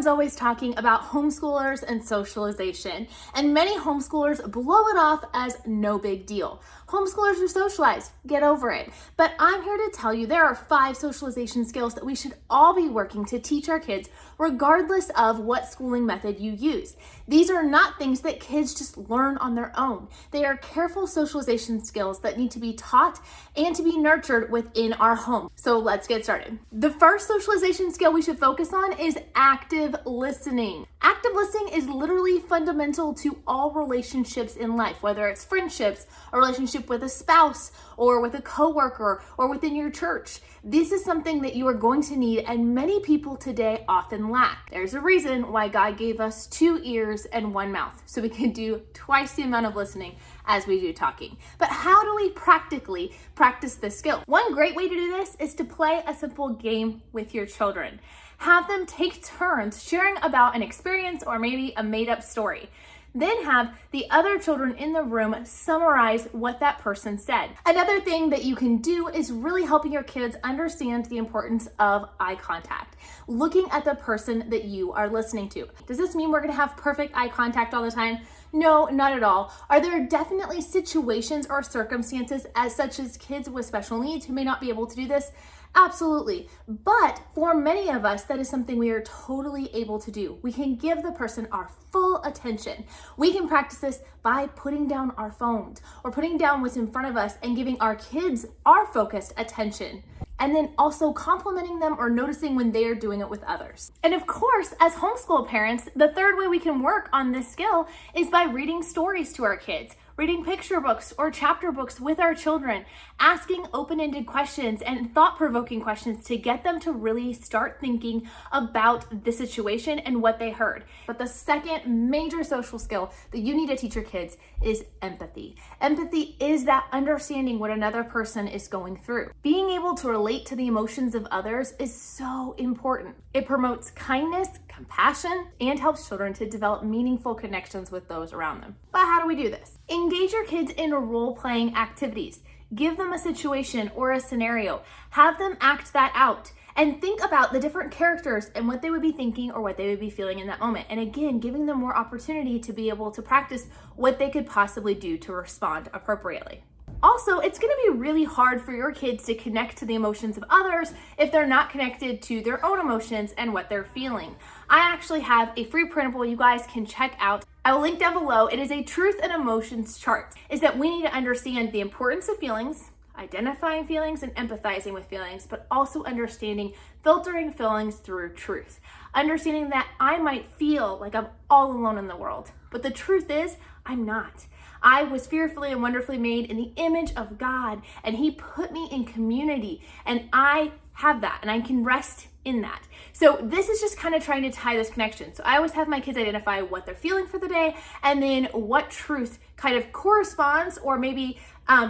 Everyone's always talking about homeschoolers and socialization, and many homeschoolers blow it off as no big deal. Homeschoolers are socialized, get over it. But I'm here to tell you there are 5 socialization skills that we should all be working to teach our kids regardless of what schooling method you use. These are not things that kids just learn on their own. They are careful socialization skills that need to be taught and to be nurtured within our home. So let's get started. The first socialization skill we should focus on is active listening. Active listening is literally fundamental to all relationships in life, whether it's friendships, a relationship with a spouse, or with a coworker, or within your church. This is something that you are going to need, and many people today often lack. There's a reason why God gave us 2 ears and 1 mouth, so we can do twice the amount of listening as we do talking. But how do we practically practice this skill? One great way to do this is to play a simple game with your children. Have them take turns sharing about an experience or maybe a made-up story. Then have the other children in the room summarize what that person said. Another thing that you can do is really helping your kids understand the importance of eye contact, looking at the person that you are listening to. Does this mean we're gonna have perfect eye contact all the time? No, not at all. Are there definitely situations or circumstances such as kids with special needs who may not be able to do this? Absolutely. But for many of us, that is something we are totally able to do. We can give the person our full attention. We can practice this by putting down our phones or putting down what's in front of us and giving our kids our focused attention. And then also complimenting them or noticing when they are doing it with others. And of course, as homeschool parents, the third way we can work on this skill is by reading stories to our kids, reading picture books or chapter books with our children, asking open-ended questions and thought-provoking questions to get them to really start thinking about the situation and what they heard. But the second major social skill that you need to teach your kids is empathy. Empathy is that understanding what another person is going through. Being able to relate to the emotions of others is so important. It promotes kindness, compassion, and helps children to develop meaningful connections with those around them. But how do we do this? Engage your kids in role-playing activities. Give them a situation or a scenario. Have them act that out. And think about the different characters and what they would be thinking or what they would be feeling in that moment. And again, giving them more opportunity to be able to practice what they could possibly do to respond appropriately. Also, it's going to be really hard for your kids to connect to the emotions of others if they're not connected to their own emotions and what they're feeling. I actually have a free printable you guys can check out. I will link down below. It is a truth and emotions chart. Is that we need to understand the importance of feelings, identifying feelings and empathizing with feelings, but also understanding filtering feelings through truth. Understanding that I might feel like I'm all alone in the world, but the truth is I'm not. I was fearfully and wonderfully made in the image of God, and He put me in community, and I have that, and I can rest in that. So this is just kind of trying to tie this connection. So I always have my kids identify what they're feeling for the day, and then what truth kind of corresponds or maybe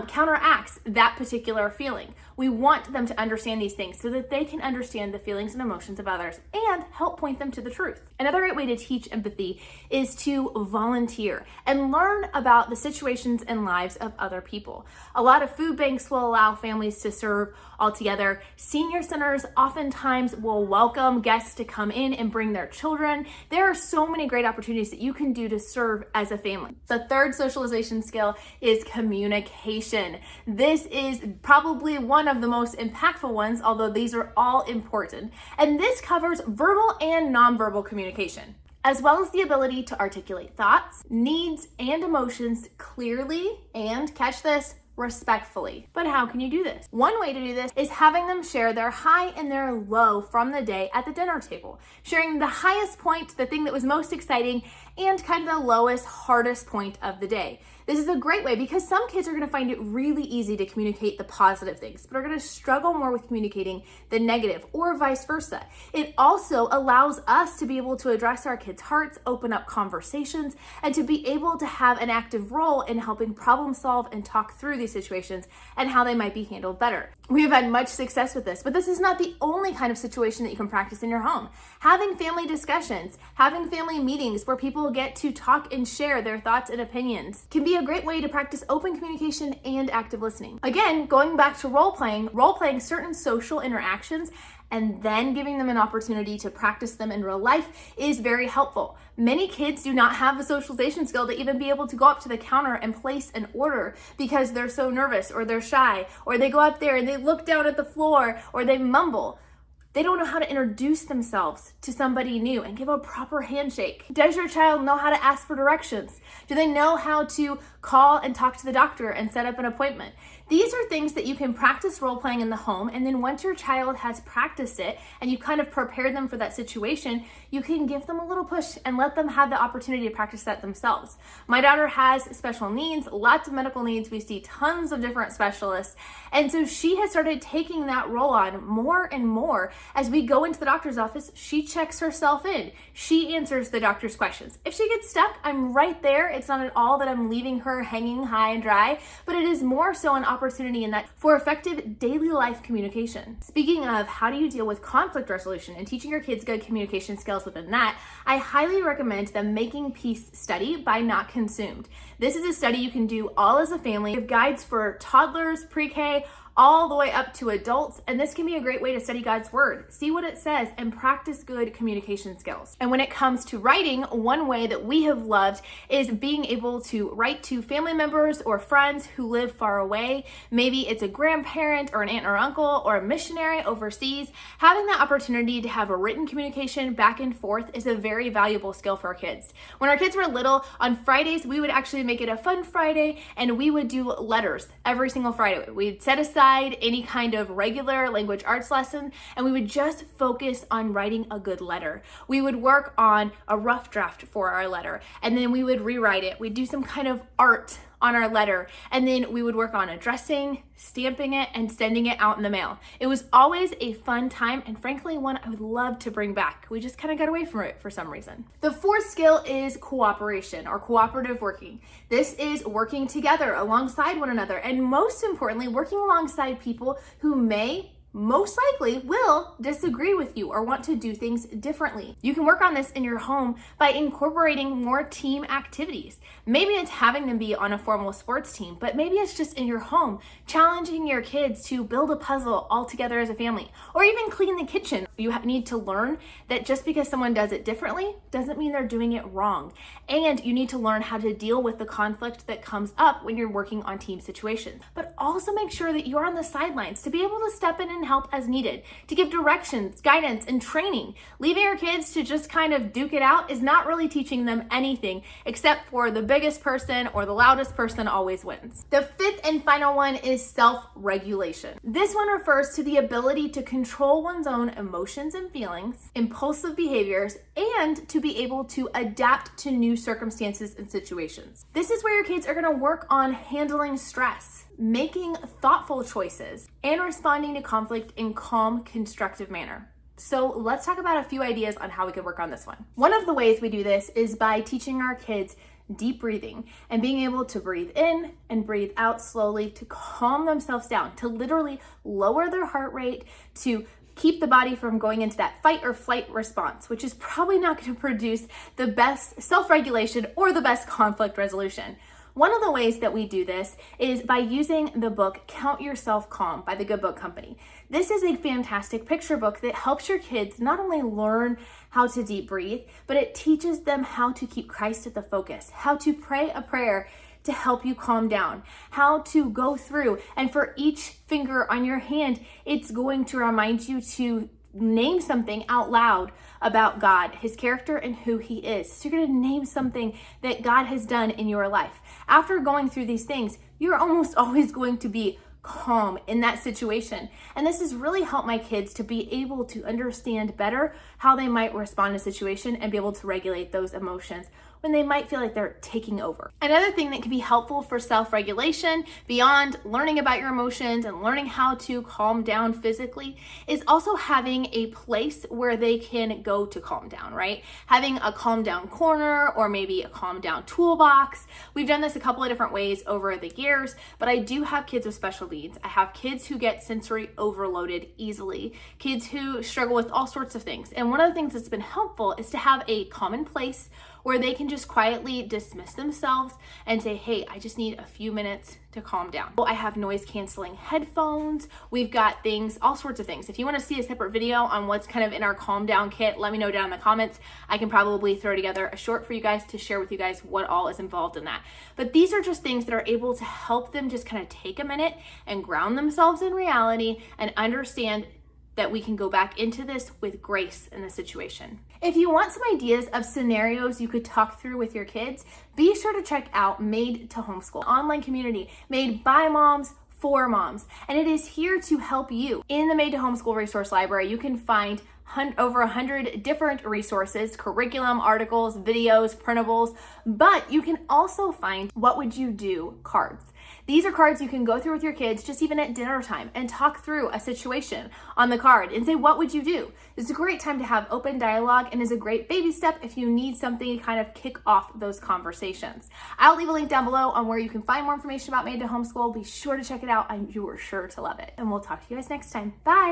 counteracts that particular feeling. We want them to understand these things so that they can understand the feelings and emotions of others and help point them to the truth. Another great way to teach empathy is to volunteer and learn about the situations and lives of other people. A lot of food banks will allow families to serve all together. Senior centers oftentimes will welcome guests to come in and bring their children. There are so many great opportunities that you can do to serve as a family. The third socialization skill is communication. This is probably one of the most impactful ones, although these are all important. And this covers verbal and nonverbal communication, as well as the ability to articulate thoughts, needs, and emotions clearly and, catch this, respectfully. But how can you do this? One way to do this is having them share their high and their low from the day at the dinner table, sharing the highest point, the thing that was most exciting, and kind of the lowest, hardest point of the day. This is a great way because some kids are going to find it really easy to communicate the positive things, but are going to struggle more with communicating the negative, or vice versa. It also allows us to be able to address our kids' hearts, open up conversations, and to be able to have an active role in helping problem solve and talk through these situations and how they might be handled better. We have had much success with this, but this is not the only kind of situation that you can practice in your home. Having family discussions, having family meetings where people get to talk and share their thoughts and opinions can be a great way to practice open communication and active listening. Again, going back to role-playing certain social interactions and then giving them an opportunity to practice them in real life is very helpful. Many kids do not have the socialization skill to even be able to go up to the counter and place an order because they're so nervous or they're shy, or they go up there and they look down at the floor or they mumble. They don't know how to introduce themselves to somebody new and give a proper handshake. Does your child know how to ask for directions? Do they know how to call and talk to the doctor and set up an appointment? These are things that you can practice role-playing in the home, and then once your child has practiced it and you kind of prepared them for that situation, you can give them a little push and let them have the opportunity to practice that themselves. My daughter has special needs, lots of medical needs. We see tons of different specialists, and so she has started taking that role on more and more. As we go into the doctor's office, she checks herself in. She answers the doctor's questions. If she gets stuck, I'm right there. It's not at all that I'm leaving her hanging high and dry, but it is more so an opportunity in that for effective daily life communication. Speaking of how do you deal with conflict resolution and teaching your kids good communication skills within that, I highly recommend the Making Peace study by Not Consumed. This is a study you can do all as a family. We have guides for toddlers, pre-K, all the way up to adults, and this can be a great way to study God's word, see what it says, and practice good communication skills. And when it comes to writing, one way that we have loved is being able to write to family members or friends who live far away. Maybe it's a grandparent or an aunt or uncle or a missionary overseas. Having that opportunity to have a written communication back and forth is a very valuable skill for our kids. When our kids were little, on Fridays, we would actually make it a fun Friday, and we would do letters every single Friday. We'd set aside any kind of regular language arts lesson, and we would just focus on writing a good letter. We would work on a rough draft for our letter, and then we would rewrite it. We'd do some kind of art on our letter, and then we would work on addressing, stamping it, and sending it out in the mail. It was always a fun time, and frankly, one I would love to bring back. We just kind of got away from it for some reason. The fourth skill is cooperation or cooperative working. This is working together alongside one another, and most importantly, working alongside people who most likely will disagree with you or want to do things differently. You can work on this in your home by incorporating more team activities. Maybe it's having them be on a formal sports team, but maybe it's just in your home, challenging your kids to build a puzzle all together as a family, or even clean the kitchen. You need to learn that just because someone does it differently doesn't mean they're doing it wrong. And you need to learn how to deal with the conflict that comes up when you're working on team situations. But also make sure that you're on the sidelines to be able to step in and help as needed, to give directions, guidance, and training. Leaving your kids to just kind of duke it out is not really teaching them anything, except for the biggest person or the loudest person always wins. The fifth and final one is self-regulation. This one refers to the ability to control one's own emotions and feelings, impulsive behaviors, and to be able to adapt to new circumstances and situations. This is where your kids are going to work on handling stress, making thoughtful choices, and responding to conflict in calm, constructive manner. So let's talk about a few ideas on how we could work on this one. One of the ways we do this is by teaching our kids deep breathing and being able to breathe in and breathe out slowly to calm themselves down, to literally lower their heart rate, to keep the body from going into that fight or flight response, which is probably not going to produce the best self-regulation or the best conflict resolution. One of the ways that we do this is by using the book Count Yourself Calm by the Good Book Company. This is a fantastic picture book that helps your kids not only learn how to deep breathe, but it teaches them how to keep Christ at the focus, how to pray a prayer to help you calm down, how to go through, and for each finger on your hand, it's going to remind you to name something out loud about God, his character, and who he is. So you're going to name something that God has done in your life. After going through these things, you're almost always going to be calm in that situation. And this has really helped my kids to be able to understand better how they might respond to a situation and be able to regulate those emotions when they might feel like they're taking over. Another thing that can be helpful for self-regulation, beyond learning about your emotions and learning how to calm down physically, is also having a place where they can go to calm down, right? Having a calm down corner or maybe a calm down toolbox. We've done this a couple of different ways over the years, but I do have kids with special needs. I have kids who get sensory overloaded easily, kids who struggle with all sorts of things. And one of the things that's been helpful is to have a common place where they can just quietly dismiss themselves and say, hey, I just need a few minutes to calm down. I have noise canceling headphones. We've got things, all sorts of things. If you want to see a separate video on what's kind of in our calm down kit, let me know down in the comments. I can probably throw together a short for you guys to share with you guys what all is involved in that. But these are just things that are able to help them just kind of take a minute and ground themselves in reality and understand that we can go back into this with grace in the situation. If you want some ideas of scenarios you could talk through with your kids, be sure to check out Made to Homeschool, online community made by moms for moms. And it is here to help you. In the Made to Homeschool resource library, you can find over 100 different resources, curriculum, articles, videos, printables, but you can also find what would you do cards. These are cards you can go through with your kids, just even at dinner time, and talk through a situation on the card and say, what would you do? It's a great time to have open dialogue and is a great baby step if you need something to kind of kick off those conversations. I'll leave a link down below on where you can find more information about Made to Homeschool. Be sure to check it out. You are sure to love it. And we'll talk to you guys next time. Bye.